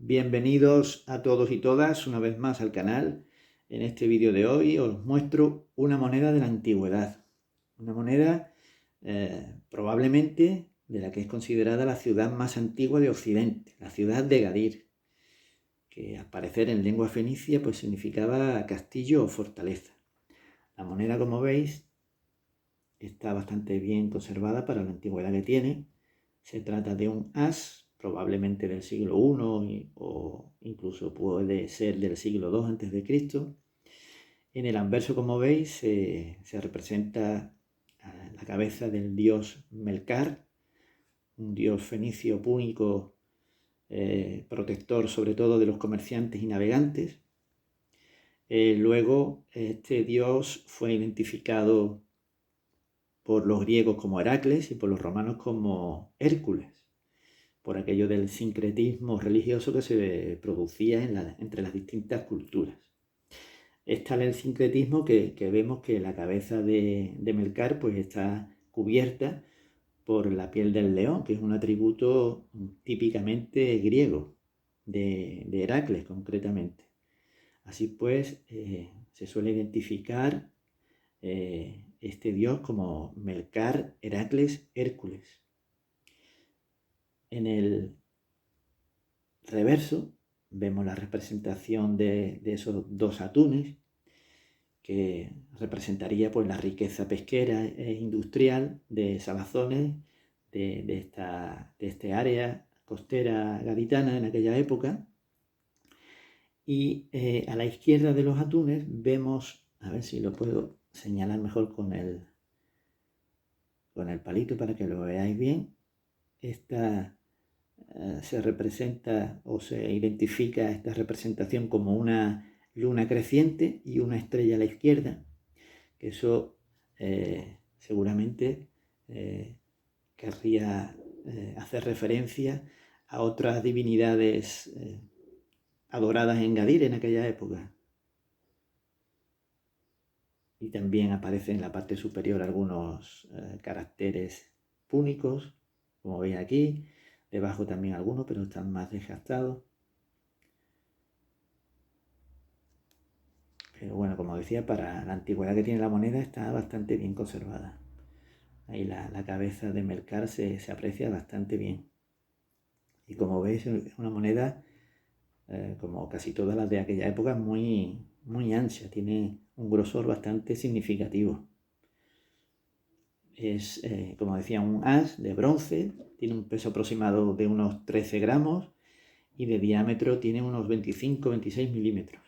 Bienvenidos a todos y todas una vez más al canal. En este vídeo de hoy os muestro una moneda de la antigüedad. Una moneda probablemente de la que es considerada la ciudad más antigua de Occidente, la ciudad de Gadir, que al parecer en lengua fenicia pues significaba castillo o fortaleza. La moneda, como veis, está bastante bien conservada para la antigüedad que tiene. Se trata de un as, probablemente del siglo I o incluso puede ser del siglo II a.C. En el anverso, como veis, se representa la cabeza del dios Melkar, un dios fenicio púnico, protector sobre todo de los comerciantes y navegantes. Luego, este dios fue identificado por los griegos como Heracles y por los romanos como Hércules, por aquello del sincretismo religioso que se producía entre las distintas culturas. Es tal el sincretismo que vemos que la cabeza de Melkar pues está cubierta por la piel del león, que es un atributo típicamente griego, de Heracles concretamente. Así pues, se suele identificar este dios como Melkar, Heracles, Hércules. En el reverso vemos la representación de esos dos atunes, que representaría pues la riqueza pesquera e industrial de Salazones, de este área costera gaditana en aquella época. Y a la izquierda de los atunes vemos, a ver si lo puedo señalar mejor con el palito para que lo veáis bien, se representa o se identifica esta representación como una luna creciente y una estrella a la izquierda, que eso seguramente querría hacer referencia a otras divinidades adoradas en Gadir en aquella época. Y también aparecen en la parte superior algunos caracteres púnicos, como veis aquí. Debajo también algunos, pero están más desgastados. Pero bueno, como decía, para la antigüedad que tiene la moneda está bastante bien conservada. Ahí la cabeza de Melkar se aprecia bastante bien. Y como veis, es una moneda, como casi todas las de aquella época, muy, muy ancha. Tiene un grosor bastante significativo. Es, como decía, un as de bronce. Tiene un peso aproximado de unos 13 gramos y de diámetro tiene unos 25-26 milímetros.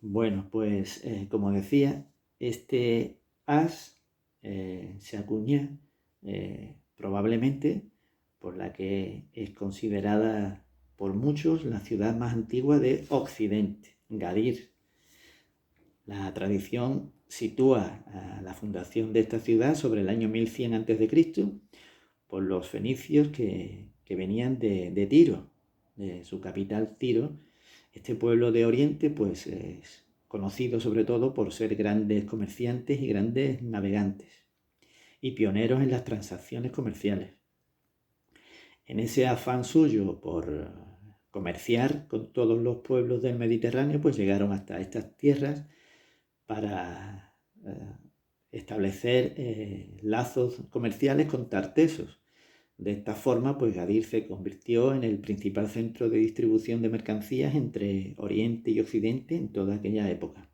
Bueno, pues como decía, este as se acuña probablemente por la que es considerada por muchos la ciudad más antigua de Occidente, Gadir. La tradición sitúa la fundación de esta ciudad sobre el año 1100 a.C. por los fenicios que venían de Tiro, de su capital Tiro. Este pueblo de Oriente pues es conocido sobre todo por ser grandes comerciantes y grandes navegantes y pioneros en las transacciones comerciales. En ese afán suyo por comerciar con todos los pueblos del Mediterráneo, pues llegaron hasta estas tierras para establecer lazos comerciales con Tartesos. De esta forma, pues Gadir se convirtió en el principal centro de distribución de mercancías entre Oriente y Occidente en toda aquella época.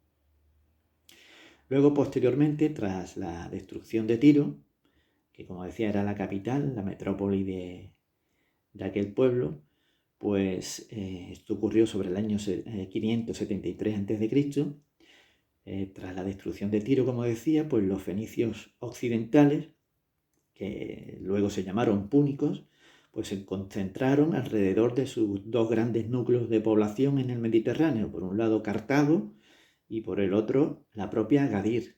Luego, posteriormente, tras la destrucción de Tiro, que como decía era la capital, la metrópoli de aquel pueblo, pues esto ocurrió sobre el año 573 a.C. Tras la destrucción de Tiro, como decía, pues los fenicios occidentales, que luego se llamaron púnicos, pues se concentraron alrededor de sus dos grandes núcleos de población en el Mediterráneo, por un lado Cartago y por el otro la propia Gadir.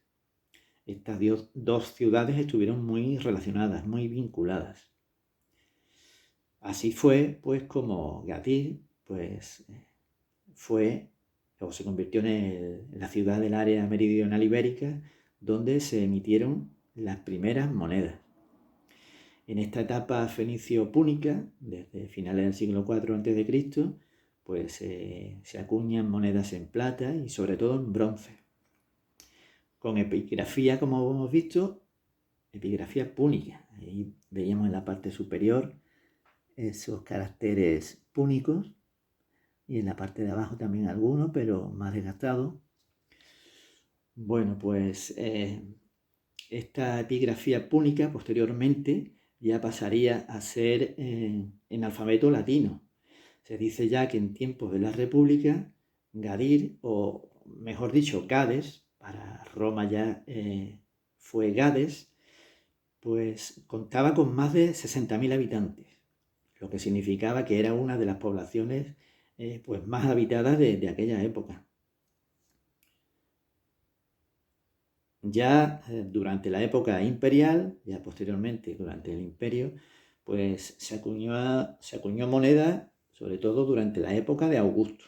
Estas dos ciudades estuvieron muy relacionadas, muy vinculadas. Así fue pues como Gadir pues fue o se convirtió en la ciudad del área meridional ibérica donde se emitieron las primeras monedas. En esta etapa fenicio-púnica, desde finales del siglo IV a.C., pues se acuñan monedas en plata y sobre todo en bronce, con epigrafía, como hemos visto, epigrafía púnica. Ahí veíamos en la parte superior esos caracteres púnicos y en la parte de abajo también algunos, pero más desgastados. Bueno, pues esta epigrafía púnica posteriormente ya pasaría a ser en alfabeto latino. Se dice ya que en tiempos de la República, Gadir, o mejor dicho, Gades, para Roma ya fue Gades, pues contaba con más de 60.000 habitantes, lo que significaba que era una de las poblaciones pues más habitadas de aquella época. Ya durante la época imperial, ya posteriormente durante el imperio, pues se acuñó moneda, sobre todo durante la época de Augusto.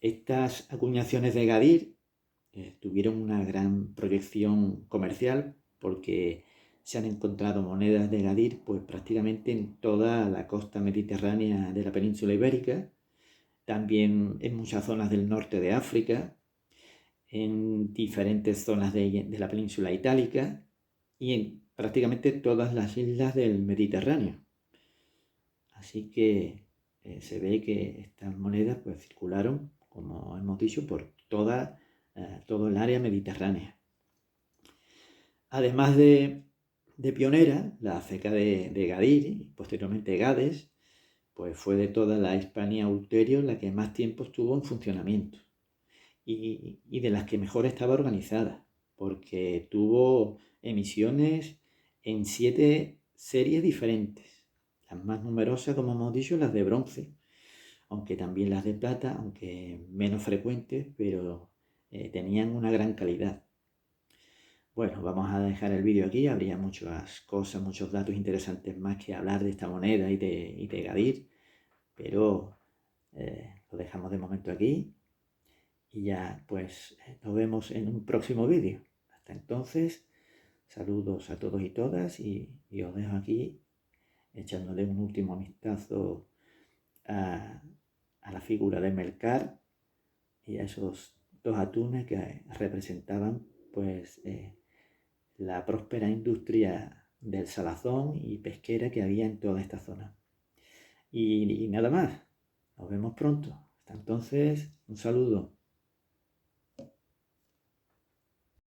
Estas acuñaciones de Gadir tuvieron una gran proyección comercial porque se han encontrado monedas de Gadir pues prácticamente en toda la costa mediterránea de la península ibérica, también en muchas zonas del norte de África, en diferentes zonas de la península itálica y en prácticamente todas las islas del Mediterráneo. Así que se ve que estas monedas pues circularon, como hemos dicho, por todo el área mediterránea. Además de pionera, la ceca de Gadir y posteriormente Gades, pues fue de toda la Hispania ulterior la que más tiempo estuvo en funcionamiento y de las que mejor estaba organizada, porque tuvo emisiones en 7 series diferentes. Las más numerosas, como hemos dicho, las de bronce, aunque también las de plata, aunque menos frecuentes, pero tenían una gran calidad. Bueno, vamos a dejar el vídeo aquí, habría muchas cosas, muchos datos interesantes más que hablar de esta moneda y de Gadir, pero lo dejamos de momento aquí y ya pues nos vemos en un próximo vídeo. Hasta entonces, saludos a todos y todas y os dejo aquí echándole un último vistazo a la figura de Melcar y a esos 2 atunes que representaban pues la próspera industria del salazón y pesquera que había en toda esta zona. Y nada más, nos vemos pronto. Hasta entonces, un saludo.